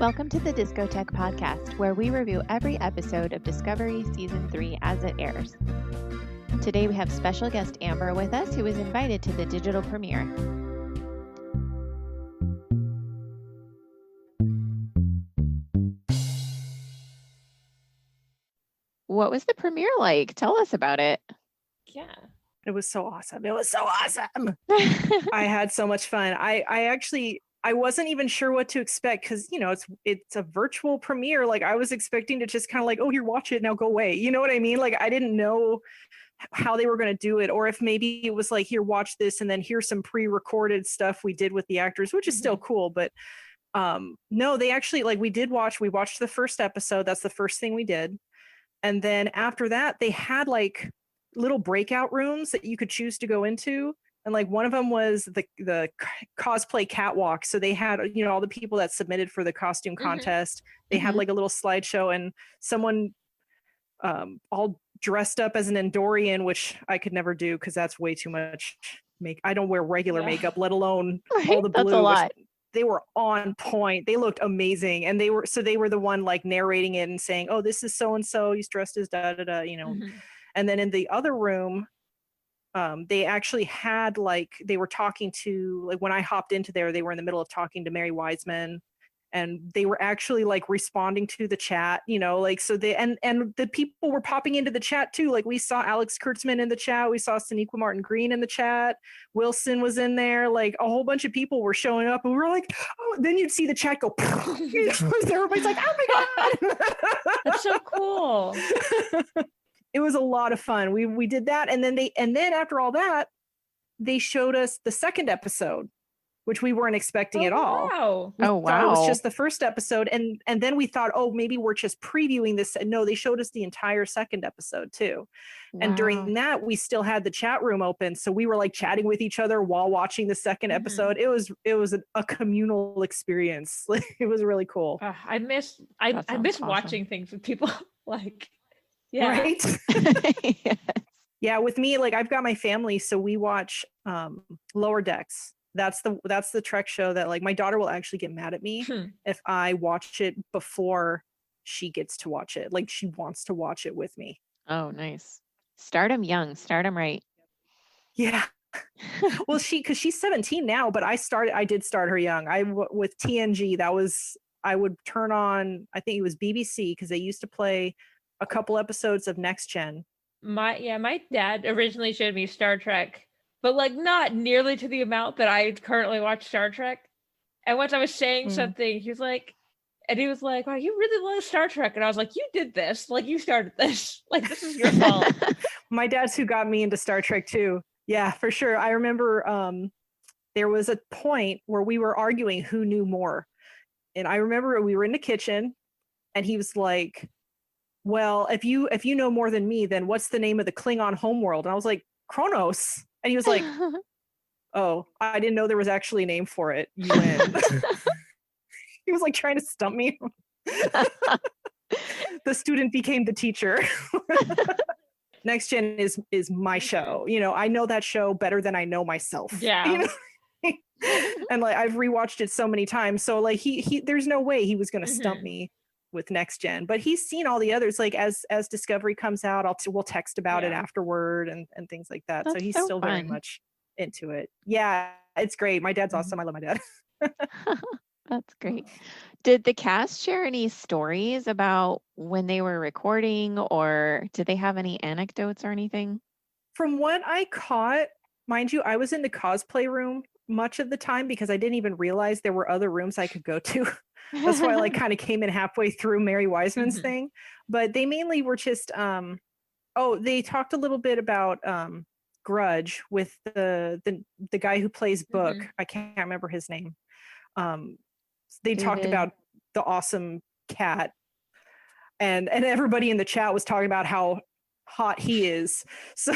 Welcome to the Discotheque Podcast, where we review every episode of Discovery Season 3 as it airs. Today we have special guest Amber with us, who was invited to the digital premiere. What was the premiere like? Tell us about it. Yeah. It was so awesome. I had so much fun. I wasn't even sure what to expect because, it's a virtual premiere. Like I was expecting to just kind of like, oh, here, watch it, now go away. You know what I mean? Like I didn't know how they were going to do it, or if maybe it was like, here, watch this, and then here's some pre-recorded stuff we did with the actors, which is still cool. But no, they actually, like, we watched the first episode. That's the first thing we did. And then after that, they had like little breakout rooms that you could choose to go into. And like one of them was the cosplay catwalk. So they had, all the people that submitted for the costume contest. They had like a little slideshow, and someone all dressed up as an Endorian, which I could never do because that's way too much I don't wear regular makeup, let alone all the blue. That's a lot. They were on point. They looked amazing. And they were the one like narrating it and saying, oh, this is so-and-so, he's dressed as da-da-da, And then in the other room, they actually had they were talking to, like when I hopped into there, they were in the middle of talking to Mary Wiseman, and they were actually like responding to the chat, so they, and the people were popping into the chat too. Like we saw Alex Kurtzman in the chat. We saw Sonequa Martin Green in the chat. Wilson was in there. Like a whole bunch of people were showing up, and we were like, oh, then you'd see the chat go, everybody's like, oh my God. That's so cool. It was a lot of fun. We did that. And then after all that, they showed us the second episode, which we weren't expecting at all. Wow. We thought it was just the first episode. And then we thought, oh, maybe we're just previewing this. And no, they showed us the entire second episode too. Wow. And during that, we still had the chat room open. So we were like chatting with each other while watching the second episode. It was a communal experience. It was really cool. I miss awesome. watching things with people. Yeah. Right? Yes. Yeah, with me, like I've got my family, so we watch Lower Decks. That's the Trek show that like my daughter will actually get mad at me if I watch it before she gets to watch it. Like she wants to watch it with me. Oh, nice. Start them young. Start them right. Yeah. Well, because she's 17 now, but I did start her young. With TNG, I would turn on, I think it was BBC, because they used to play a couple episodes of Next Gen. My dad originally showed me Star Trek, but like not nearly to the amount that I currently watch Star Trek. And once I was saying something, he was like, oh, you really love Star Trek. And I was like, you did this, like you started this, like this is your fault. My dad's who got me into Star Trek too. Yeah, for sure. I remember there was a point where we were arguing who knew more. And I remember we were in the kitchen and he was like, well, if you know more than me, then what's the name of the Klingon homeworld? And I was like, Kronos. And he was like, oh, I didn't know there was actually a name for it. You win. He was like trying to stump me. The student became the teacher. Next Gen is my show. I know that show better than I know myself. Yeah. And like I've rewatched it so many times. So like he there's no way he was gonna stump me with Next Gen, but he's seen all the others. Like as Discovery comes out, we'll text about it afterward and things like that. That's so he's so still fun. Very much into it. Yeah, it's great. My dad's awesome. I love my dad. That's great. Did the cast share any stories about when they were recording, or did they have any anecdotes or anything? From what I caught, mind you, I was in the cosplay room much of the time because I didn't even realize there were other rooms I could go to. That's why I like kind of came in halfway through Mary Wiseman's thing. But they mainly were just they talked a little bit about Grudge with the guy who plays Book. I can't remember his name. They talked about the awesome cat, and everybody in the chat was talking about how hot he is. So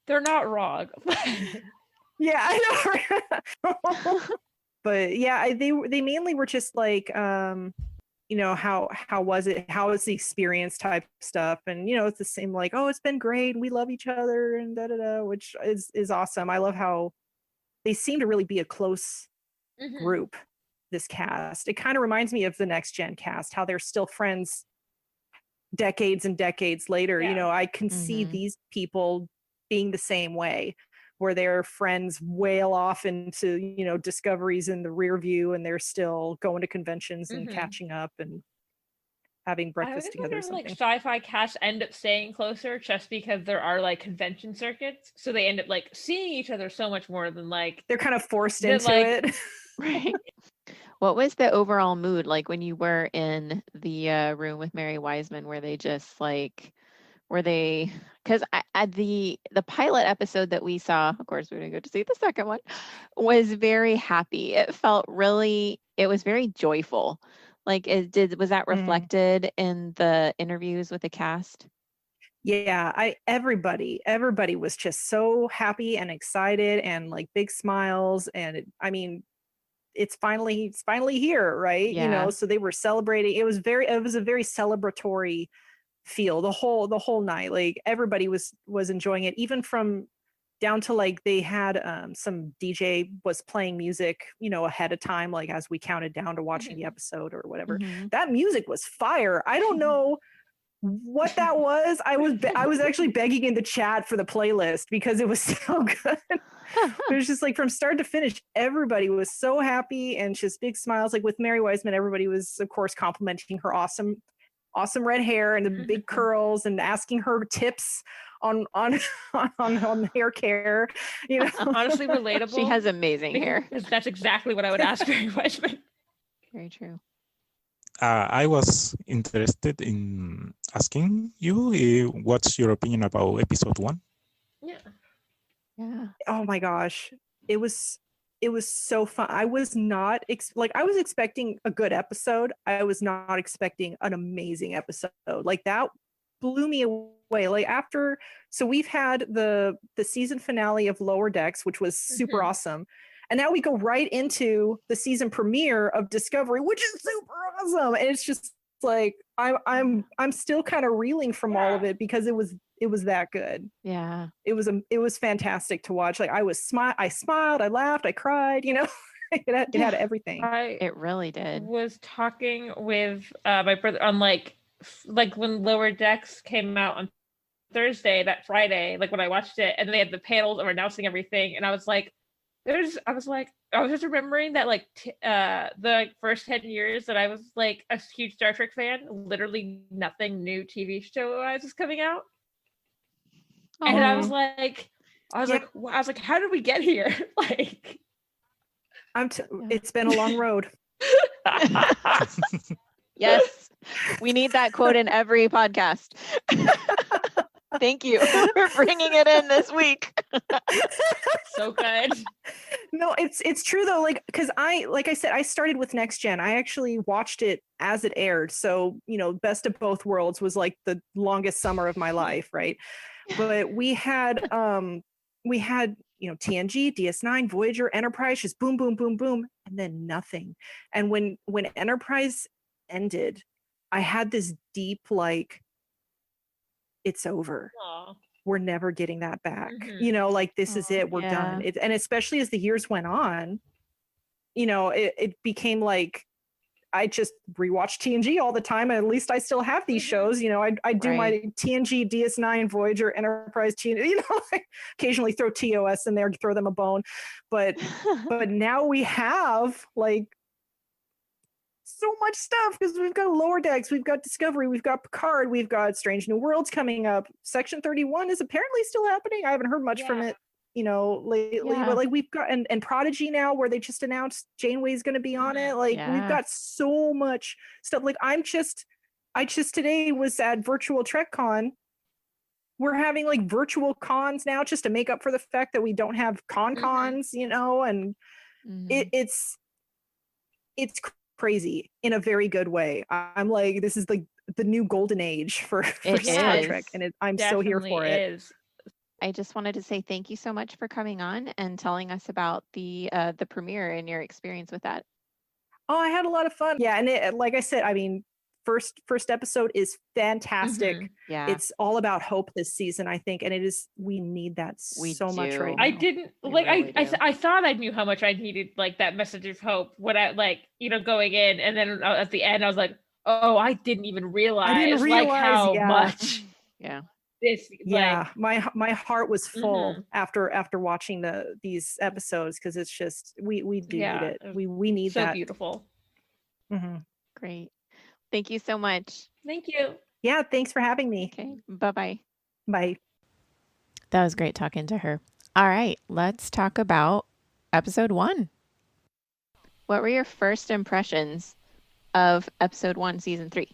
They're not wrong. Yeah, I know. But yeah, they mainly were just like, how was it? How was the experience type stuff? And, it's the same, like, oh, it's been great. We love each other and da-da-da, which is awesome. I love how they seem to really be a close group. this cast. It kind of reminds me of the Next Gen cast, how they're still friends decades and decades later. Yeah. You know, I can see these people being the same way, where their friends wail off into, you know, discoveries in the rear view, and they're still going to conventions and catching up and having breakfast together or something. Like sci-fi casts end up staying closer just because there are like convention circuits, so they end up like seeing each other so much more than like they're kind of forced into it. Right. What was the overall mood like when you were in the room with Mary Wiseman? Were they just like, because at the pilot episode that we saw, of course we didn't go to see the second one, was very happy. It felt really, it was very joyful. Like, was that reflected in the interviews with the cast? Yeah, everybody was just so happy and excited and like big smiles. And I mean, it's finally here, right? Yeah. You know, so they were celebrating. It was a very celebratory feel the whole night. Like everybody was enjoying it, even from down to like they had some DJ was playing music, you know, ahead of time, like as we counted down to watching the episode or whatever. That music was fire. I don't know what that was. I was actually begging in the chat for the playlist because it was so good. It was just like from start to finish, everybody was so happy and just big smiles. Like with Mary Wiseman, everybody was of course complimenting her awesome red hair and the big curls and asking her tips on hair care, you know. Honestly relatable. She has amazing hair. That's exactly what I would ask Mary Wiseman. Very true. I was interested in asking you what's your opinion about episode 1? Yeah. Oh my gosh, it was so fun. I was not I was expecting a good episode. I was not expecting an amazing episode. Like that blew me away. Like after, so we've had the season finale of Lower Decks, which was super awesome. And now we go right into the season premiere of Discovery, which is super awesome. And it's just like I'm still kind of reeling from all of it because it was that good. Yeah. It was fantastic to watch. Like I smiled, I laughed, I cried, you know. It had everything. It really did. Was talking with my brother on like when Lower Decks came out on Thursday, that Friday, like when I watched it, and they had the panels of announcing everything, and I was like, I was just remembering that like the first 10 years that I was like a huge Star Trek fan, literally nothing new TV show was coming out. Aww. And I was like, how did we get here? Like, it's been a long road. Yes, we need that quote in every podcast. Thank you for bringing it in this week. So good. No, it's true though. Like, because like I said, I started with Next Gen. I actually watched it as it aired. So, you know, Best of Both Worlds was like the longest summer of my life, right? But we had, you know, TNG, DS9, Voyager, Enterprise, just boom, boom, boom, boom, and then nothing. And when Enterprise ended, I had this deep like, it's over. Aww. We're never getting that back. You know, like this is it. We're done. And especially as the years went on, you know, it became like I just rewatch TNG all the time, and at least I still have these shows. You know, I do my TNG, DS9, Voyager, Enterprise, TNG, you know, I occasionally throw TOS in there to throw them a bone. But now we have like so much stuff because we've got Lower Decks, we've got Discovery, we've got Picard, we've got Strange New Worlds coming up. Section 31 is apparently still happening. I haven't heard much from it, you know, lately, but like we've got and Prodigy now, where they just announced Janeway's going to be on it. Like we've got so much stuff. Like I just today was at Virtual Trek Con. We're having like virtual cons now just to make up for the fact that we don't have cons, you know, and it's crazy in a very good way. I'm like, this is like the new golden age for Star Trek, and I'm so here for it. I just wanted to say thank you so much for coming on and telling us about the premiere and your experience with that. Oh, I had a lot of fun. Yeah, and like I said, I mean, first episode is fantastic. Yeah. It's all about hope this season, I think, and we need that We so much right do. now. I didn't We like really do. I thought I knew how much I needed like that message of hope when I like, you know, going in, and then at the end I was like, oh, I didn't even realize like how yeah. much Yeah. this Yeah, my heart was full Mhm. after watching these episodes, because it's just we do need it. We need so that. beautiful. Mhm. Great. Thank you so much. Thank you. Yeah, thanks for having me. Okay. Bye-bye. Bye. That was great talking to her. All right, let's talk about episode 1. What were your first impressions of episode 1, season 3?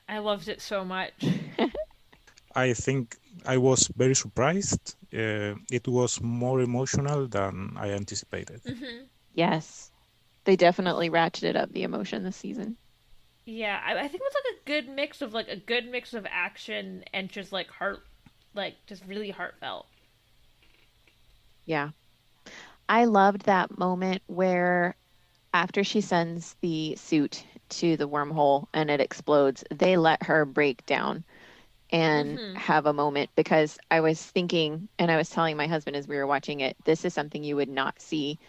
I loved it so much. I think I was very surprised. It was more emotional than I anticipated. Yes. They definitely ratcheted up the emotion this season. Yeah, I think it was like a good mix of action and just like just really heartfelt. Yeah. I loved that moment where after she sends the suit to the wormhole and it explodes, they let her break down and have a moment, because I was thinking, and I was telling my husband as we were watching it, this is something you would not see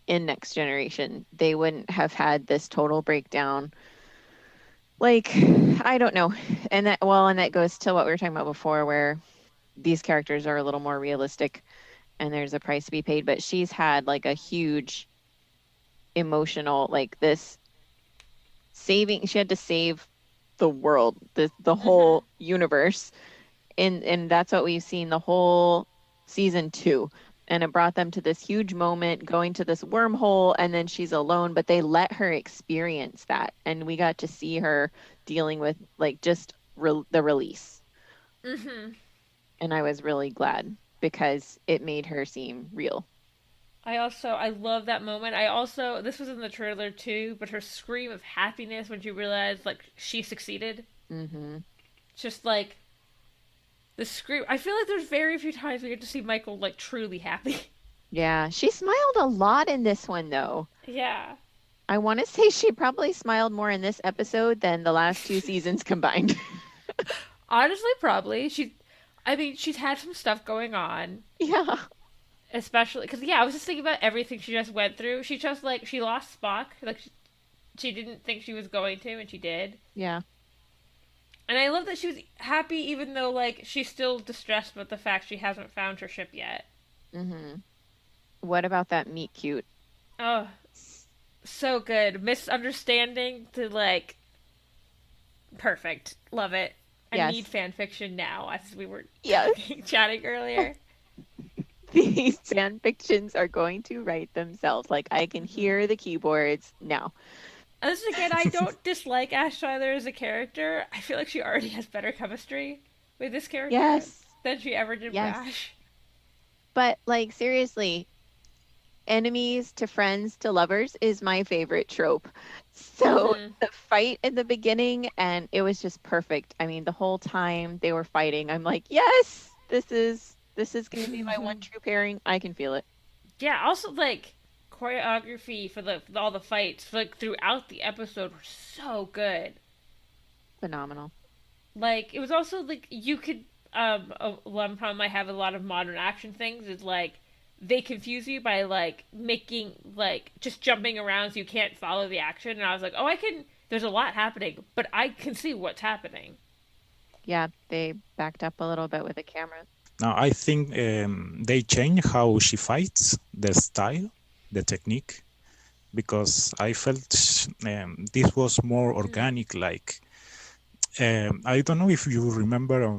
in Next Generation. They wouldn't have had this total breakdown. Like, I don't know. And that goes to what we were talking about before, where these characters are a little more realistic and there's a price to be paid. But she's had like a huge emotional, like this she had to save the world, the whole universe. And that's what we've seen the whole season 2. And it brought them to this huge moment, going to this wormhole, and then she's alone, but they let her experience that. And we got to see her dealing with like just the release. And I was really glad because it made her seem real. I love that moment. This was in the trailer too, but her scream of happiness when she realized like she succeeded. Just like the scream. I feel like there's very few times we get to see Michael like truly happy. Yeah, she smiled a lot in this one though. Yeah. I want to say she probably smiled more in this episode than the last 2 seasons combined. Honestly, probably. She's had some stuff going on. Yeah. Especially because I was just thinking about everything she just went through. She just like she lost Spock, like she didn't think she was going to, and she did. Yeah. And I love that she was happy, even though like she's still distressed about the fact she hasn't found her ship yet. What about that meet cute? Oh, so good. Misunderstanding to like perfect. Love it. I need fan fiction now, as we were chatting earlier. These fan fictions are going to write themselves. Like, I can hear the keyboards now. As again, I don't dislike Ash Tyler as a character. I feel like she already has better chemistry with this character than she ever did with Ash. But, like, seriously, enemies to friends to lovers is my favorite trope. So the fight in the beginning, and it was just perfect. I mean, the whole time they were fighting, I'm like, yes, this is going to be my one true pairing. I can feel it. Yeah, also, like, choreography for all the fights, like, throughout the episode were so good. Phenomenal. Like, it was also, like, you could, one problem I have with a lot of modern action things is, like, they confuse you by, like, making, like, just jumping around so you can't follow the action. And I was like, oh, there's a lot happening, but I can see what's happening. Yeah, they backed up a little bit with the camera. Now, I think they change how she fights, the style, the technique, because I felt this was more organic. Like, I don't know if you remember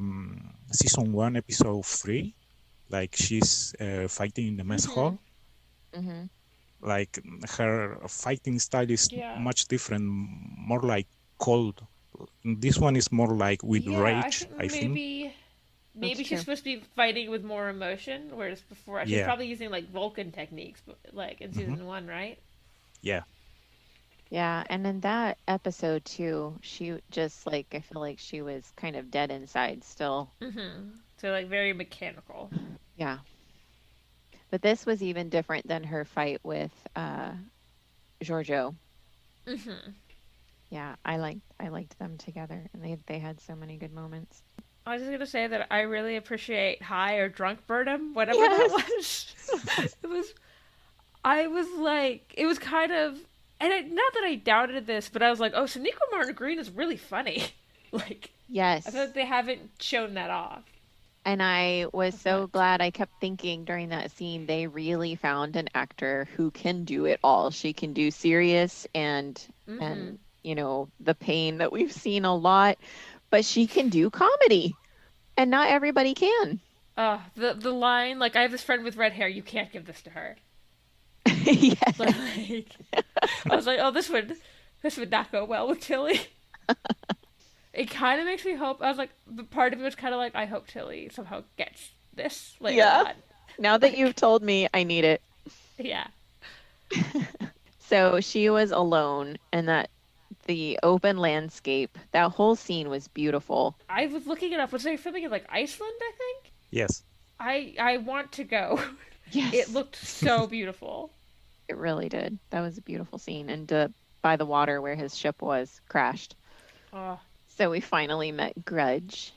season 1, episode 3, like she's fighting in the mess hall. Like her fighting style is much different, more like cold. This one is more like with rage, I think. Maybe she's supposed to be fighting with more emotion, whereas before she's probably using like Vulcan techniques, like in season 1, right? Yeah. Yeah, and in that episode too, she just like I feel like she was kind of dead inside still. So like very mechanical. Yeah. But this was even different than her fight with Giorgio. Yeah, I liked them together, and they had so many good moments. I was just gonna say that I really appreciate high or drunk Burnham, whatever that Yes. was. It was. I was like, it was kind of, and not that I doubted this, but I was like, oh, Sonequa Martin Green is really funny. Like, I feel Yes. like they haven't shown that off And I was as so much. glad. I kept thinking during that scene, they really found an actor who can do it all. She can do serious Mm-hmm. and the pain that we've seen a lot, but she can do comedy, and not everybody can. The line, like, I have this friend with red hair, you can't give this to her. Yes. Like, I was like, oh, this would not go well with Tilly. It kind of makes me hope. I was like, but part of it was kind of like, I hope Tilly somehow gets this later Yeah. on. Now that you've Like, told me, I need it. yeah. So she was alone, and that the open landscape, that whole scene was beautiful. I was looking it up. Was they filming in like Iceland, I think? Yes. I want to go. Yes. It looked so beautiful. It really did. That was a beautiful scene. And by the water where his ship was crashed. Oh, So we finally met Grudge.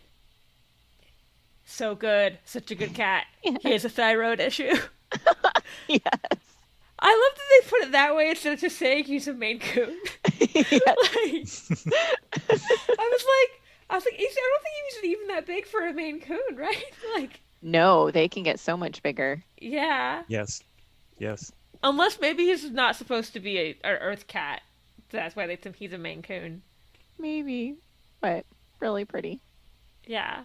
so good. Such a good cat. Yeah. He has a thyroid issue. Yes. I love that they put it that way instead of just saying he's a Maine Coon. Yes. Like, I was like, I don't think he was even that big for a Maine Coon, right? Like, No, they can get so much bigger. yeah. Yes. Yes. Unless maybe he's not supposed to be an Earth cat. That's why they think he's a Maine Coon. Maybe, but really pretty. Yeah.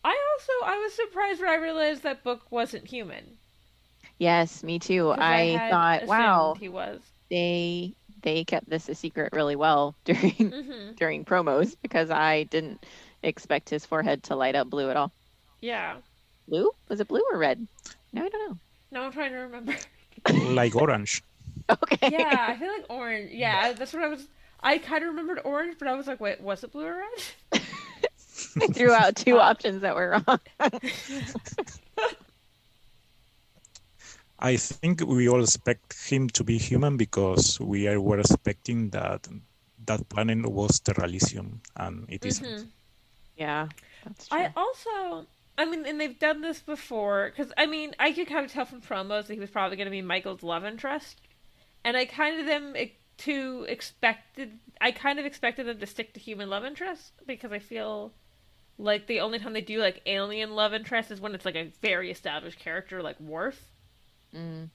I was surprised when I realized that Book wasn't human. Yes, me too. 'Cause I I had thought, assumed wow, he was. they kept this a secret really well during Mm-hmm. during promos, because I didn't expect his forehead to light up blue at all. Yeah. Blue? Was it blue or red? No, I don't know. No, I'm trying to remember. Like orange. Okay. Yeah, I feel like orange. Yeah, that's what I was. I kind of remembered orange, but I was like, wait, was it blue or red? I threw out two Uh, options that were wrong. I think we all expect him to be human because were expecting that that planet was Terralisium, and it isn't. Mhm. Yeah, that's true. I also, I mean, and they've done this before, because, I mean, I could kind of tell from promos that he was probably going to be Michael's love interest. And I kind of I kind of expected them to stick to human love interest, because I feel like the only time they do, like, alien love interest is when it's, like, a very established character, like Worf. Mm.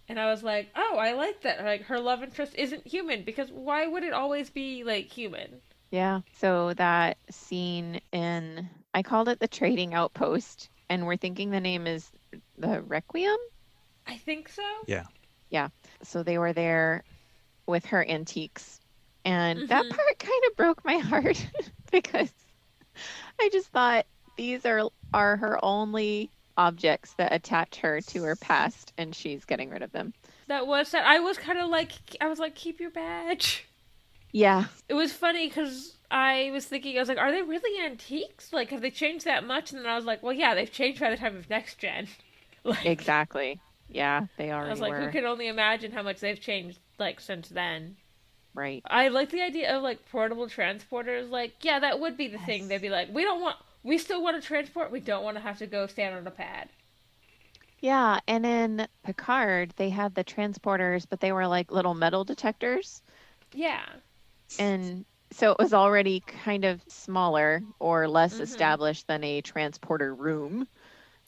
And I was like, oh, I like that. Like, her love interest isn't human, because why would it always be, like, human? Yeah. So that scene I called it the trading outpost, and we're thinking the name is the Requiem. I think so. Yeah. Yeah. So they were there with her antiques, and that Mhm. part kind of broke my heart because I just thought these are her only objects that attach her to her past, and she's getting rid of them. That was that. I was kind of like, I was like, keep your badge. Yeah, It was funny because I was thinking, I was like, are they really antiques? Like, have they changed that much? And then I was like, well, yeah, they've changed by the time of next gen. Like, exactly. Yeah, they I was already like, who were. can only imagine how much they've changed, like, since then? Right. I like the idea of, like, portable transporters. Like, yeah, that would be the thing. They'd be like, we still want to transport, we don't want to have to go stand on a pad. Yeah, and in Picard, they had the transporters, but they were like little metal detectors. Yeah. And so it was already kind of smaller or less Mhm. established than a transporter room.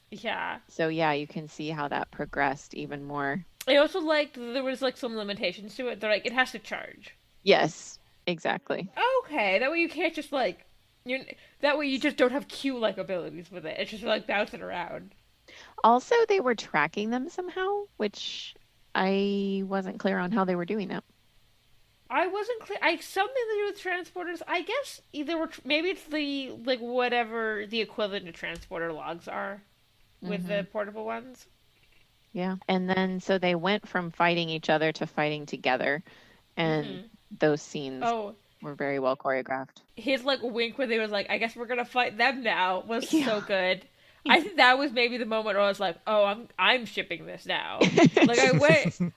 Yeah. So yeah, you can see how that progressed even more. I also liked that there was, like, some limitations to it. They're like, it has to charge. Yes, exactly. Okay, that way you can't just, like, that way you just don't have Q-like abilities with it. It's just, like, bouncing around. Also, they were tracking them somehow, which I wasn't clear on how they were doing that. I wasn't clear. Something to do with transporters. I guess either maybe it's the, like, whatever the equivalent to transporter logs are with the portable ones. Yeah. And then so they went from fighting each other to fighting together. And those scenes Oh, were very well choreographed. his, like, wink where they was like, I guess we're gonna fight them now was Yeah. so good. I think that was maybe the moment where I was like, "Oh, I'm shipping this now." Like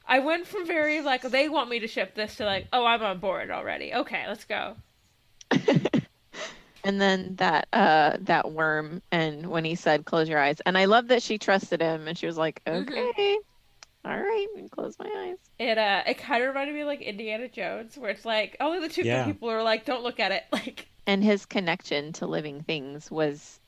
I went from very like they want me to ship this to like, "Oh, I'm on board already. Okay, let's go." And then that worm, and when he said close your eyes, and I love that she trusted him and she was like, okay, all right, close my eyes. It kind of reminded me of like Indiana Jones, where it's like only the two good people are like, "Don't look at it." Like, and his connection to living things was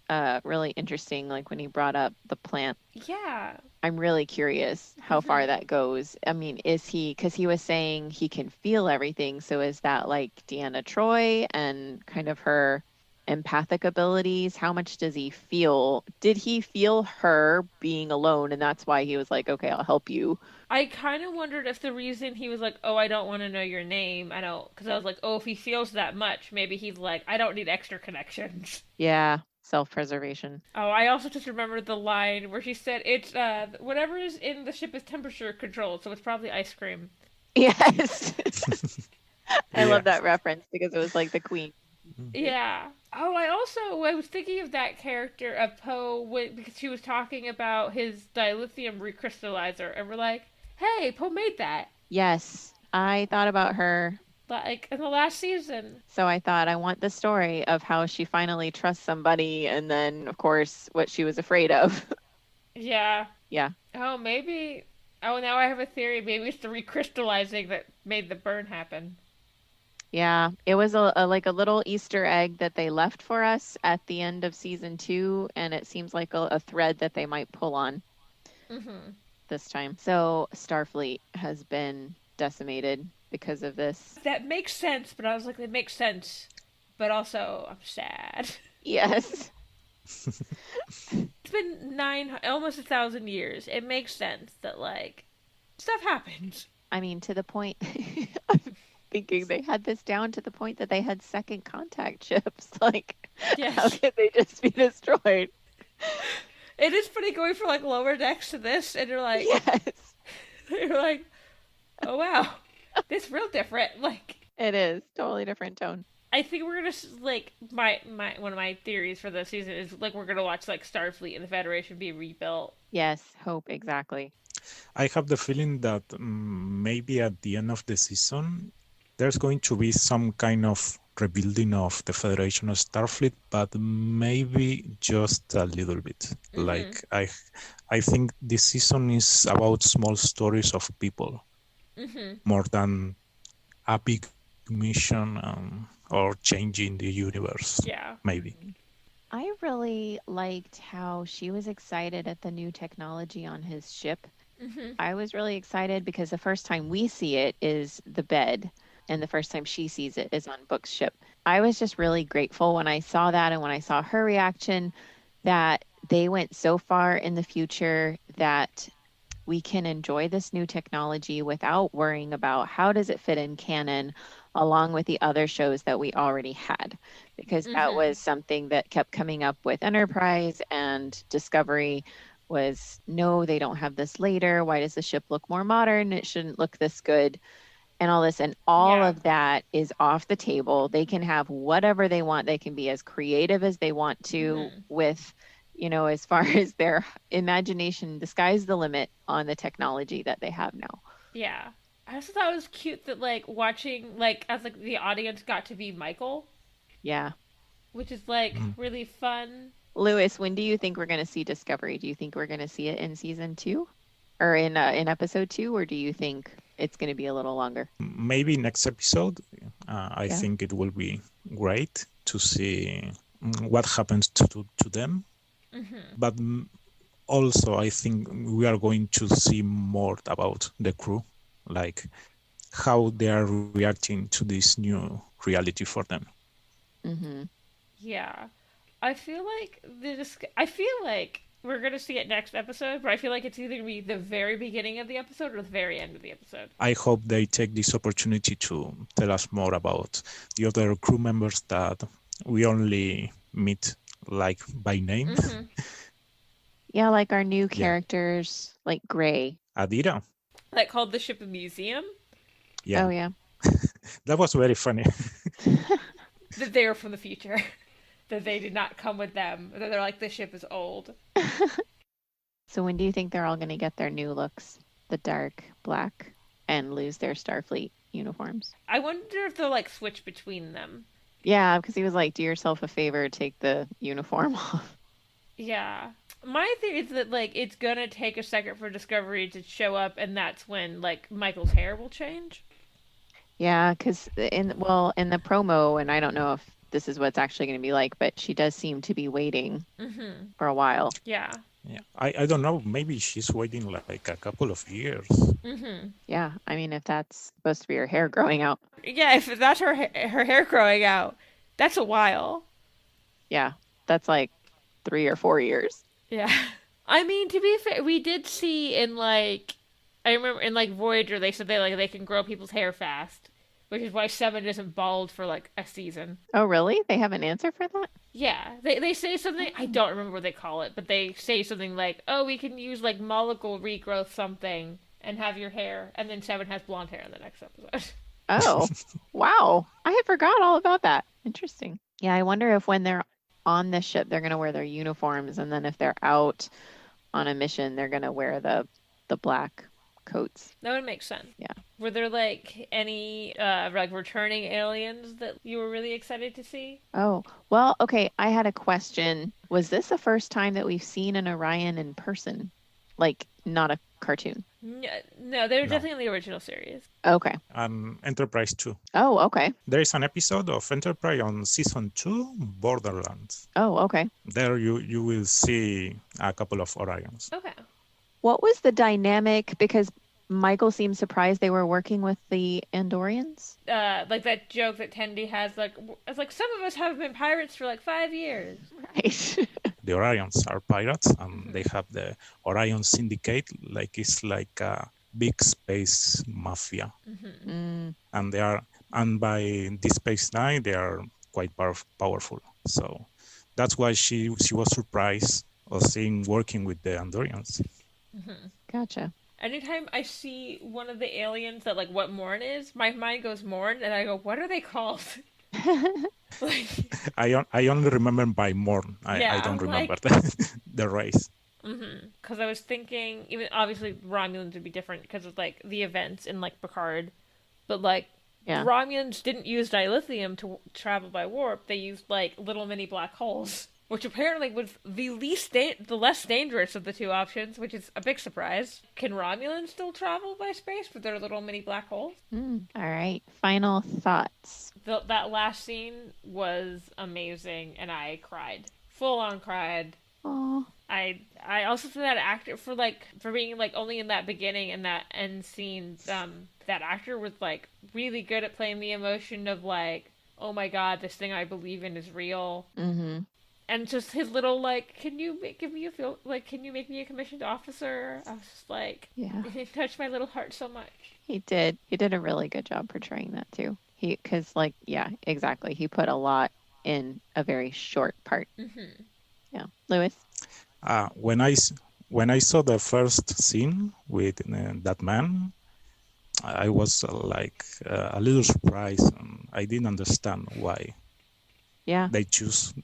really interesting, like when he brought up the plant. Yeah. I'm really curious how far that goes. I mean, is he, because he was saying he can feel everything, so is that like Deanna Troi and kind of her empathic abilities? How much does he feel? Did he feel her being alone and that's why he was like, okay, I'll help you? I kind of wondered if the reason he was like, "Oh, I don't want to know your name," I don't, because I was like, "Oh, if he feels that much, maybe he's like, I don't need extra connections." Yeah, self-preservation. Oh, I also just remembered the line where she said, "It's whatever is in the ship is temperature controlled, so it's probably ice cream." Yes. I love that reference because it was like the queen. Yeah. Oh, I was thinking of that character of Poe because she was talking about his dilithium recrystallizer, and we're like, "Hey, Poe made that." Yes, I thought about her like in the last season. So I thought, I want the story of how she finally trusts somebody, and then of course what she was afraid of. Yeah. Yeah. Oh, maybe. Oh, now I have a theory. Maybe it's the recrystallizing that made the burn happen. Yeah, it was like a little Easter egg that they left for us at the end of season 2, and it seems like a thread that they might pull on this time. So Starfleet has been decimated because of this. That makes sense, but I was like, it makes sense, but also I'm sad. Yes. It's been almost 1,000 years. It makes sense that like stuff happens. I mean, to the point. I'm thinking they had this down to the point that they had second contact ships. Like, yes. How could they just be destroyed? It is funny going from like lower decks to this, and you're like, yes. You're like, oh wow, this real different. Like, it is totally different tone. I think we're gonna like my one of my theories for this season is like we're gonna watch like Starfleet and the Federation be rebuilt. Yes, hope exactly. I have the feeling that maybe at the end of the season there's going to be some kind of rebuilding of the Federation of Starfleet, but maybe just a little bit. Like I think this season is about small stories of people more than a big mission or changing the universe. Yeah, maybe. I really liked how she was excited at the new technology on his ship. I was really excited because the first time we see it is the bed, and the first time she sees it is on Book's ship. I was just really grateful when I saw that, and when I saw her reaction, that they went so far in the future that we can enjoy this new technology without worrying about how does it fit in canon along with the other shows that we already had, because that was something that kept coming up with Enterprise and Discovery was, no, they don't have this later. Why does the ship look more modern? It shouldn't look this good. And all this, and all of that is off the table. They can have whatever they want. They can be as creative as they want to with, you know, as far as their imagination, the sky's the limit on the technology that they have now. Yeah. I also thought it was cute that like watching, like as like the audience got to be Michael. Yeah. Which is like really fun. Lewis, when do you think we're going to see Discovery? Do you think we're going to see it in season 2 or in episode 2, or do you think it's going to be a little longer? Maybe next episode. I think it will be great to see what happens to them. But also, I think we are going to see more about the crew, like how they are reacting to this new reality for them. Yeah. I feel like we're gonna see it next episode, but I feel like it's either gonna be the very beginning of the episode or the very end of the episode. I hope they take this opportunity to tell us more about the other crew members that we only meet like by name. Yeah, like our new characters, like Gray. Adira. Like called the ship a museum? Yeah. Oh, yeah. That was very funny. That they are from the future. that they did not come with them. That they're like, the ship is old. So when do you think they're all going to get their new looks? The dark black and lose their Starfleet uniforms? I wonder if they'll like switch between them. Yeah, because he was like, do yourself a favor, take the uniform off. Yeah. My theory is that like it's gonna take a second for Discovery to show up, and that's when like Michael's hair will change. Yeah, because in the promo, and I don't know if this is what's actually going to be like, but she does seem to be waiting for a while. Yeah. Yeah, I don't know. Maybe she's waiting like a couple of years. Yeah, I mean, if that's supposed to be her hair growing out. Yeah, if that's her hair growing out, that's a while. Yeah, that's like 3 or 4 years. Yeah. I mean, to be fair, we did see in like, I remember in like Voyager, they said they can grow people's hair fast, which is why Seven isn't bald for like a season. Oh, really? They have an answer for that? Yeah, they say something, I don't remember what they call it, but they say something like, oh, we can use like molecule regrowth something and have your hair, and then Seven has blonde hair in the next episode. Oh, wow. I had forgot all about that. Interesting. Yeah, I wonder if when they're on the ship, they're going to wear their uniforms, and then if they're out on a mission, they're going to wear the black coats. That would make sense. Yeah. Were there like any like returning aliens that you were really excited to see? Oh, well, okay. I had a question. Was this the first time that we've seen an Orion in person? Like, not a cartoon? No, they were definitely in the original series. Okay. Enterprise 2. Oh, okay. There is an episode of Enterprise on season 2, Borderlands. Oh, okay. There you will see a couple of Orions. Okay. What was the dynamic? Because Michael seemed surprised they were working with the Andorians. Like that joke that Tendi has, like, it's like some of us have been pirates for like 5 years. Right. The Orions are pirates, and they have the Orion Syndicate, like it's like a big space mafia. And by Deep Space Nine, they are quite powerful. So that's why she was surprised of seeing working with the Andorians. Gotcha. Anytime I see one of the aliens that like what Morn is, my mind goes Morn, and I go, what are they called? Like, I only remember by Morn. I don't remember the race. Because I was thinking, even obviously Romulans would be different because of like the events in like Picard, but like Romulans didn't use dilithium to travel by warp. They used like little mini black holes, which apparently was the less dangerous of the two options, which is a big surprise. Can Romulans still travel by space with their little mini black holes? All right. Final thoughts. That last scene was amazing, and I cried. Full on cried. Oh. I also think that actor for being like only in that beginning and that end scene, that actor was like really good at playing the emotion of like, oh my god, this thing I believe in is real. And just his little like, can you make me a commissioned officer? I was just like, it touched my little heart so much. He did a really good job portraying that too. Because like, yeah, exactly. He put a lot in a very short part. Yeah. Lewis? When I saw the first scene with that man, I was like a little surprised. And I didn't understand why they choose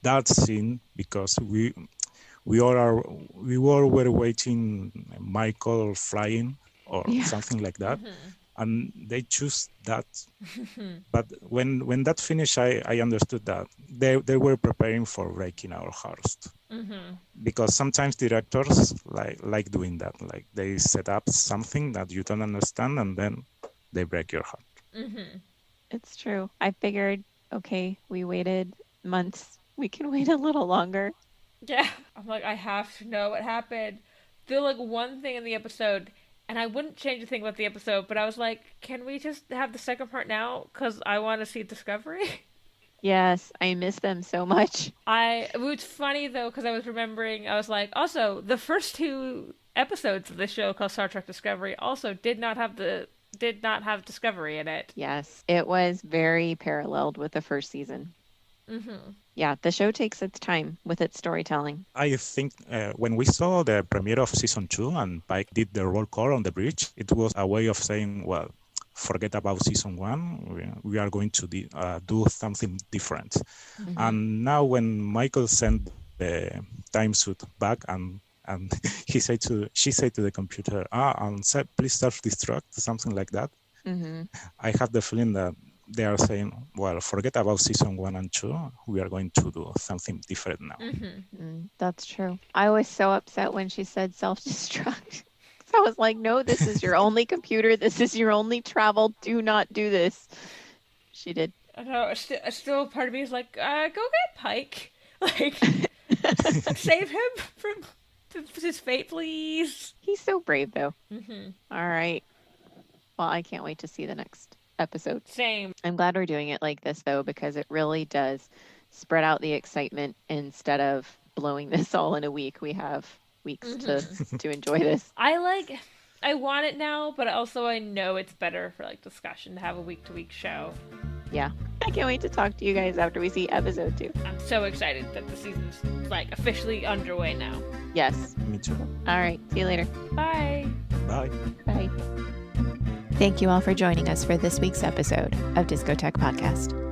that scene, because we were waiting Michael flying or something like that, and they choose that. But when that finished, I understood that they were preparing for breaking our hearts. Because sometimes directors like doing that, like they set up something that you don't understand and then they break your heart. It's true. I figured, okay, we waited months. We can wait a little longer. Yeah. I'm like, I have to know what happened. The like one thing in the episode, and I wouldn't change a thing about the episode, but I was like, can we just have the second part now? Because I want to see Discovery. Yes, I miss them so much. It was funny though, because I was remembering, I was like, also, the first 2 episodes of this show called Star Trek Discovery also did not have Discovery in it. Yes, it was very paralleled with the first season. Yeah, the show takes its time with its storytelling. I think when we saw the premiere of season 2 and Pike did the roll call on the bridge, it was a way of saying, well, forget about season 1. We are going to do something different. Mhm. And now when Michael sent the time suit back and she said to the computer, please self-destruct, something like that. Mhm. I have the feeling that they are saying, well, forget about season 1 and 2. We are going to do something different now. That's true. I was so upset when she said self-destruct. I was like, no, this is your only computer. This is your only travel. Do not do this. She did. I know. Still, part of me is like, go get Pike. Like, save him from his fate, please. He's so brave, though. Mm-hmm. All right. Well, I can't wait to see the next episode. Same. I'm glad we're doing it like this, though, because it really does spread out the excitement instead of blowing this all in a week. We have weeks to enjoy this. I want it now, but also I know it's better for like discussion to have a week-to-week show. Yeah. I can't wait to talk to you guys after we see episode 2. I'm so excited that the season's like officially underway now. Yes. Me too. All right. See you later. Bye. Bye. Bye. Thank you all for joining us for this week's episode of Discotheque Podcast.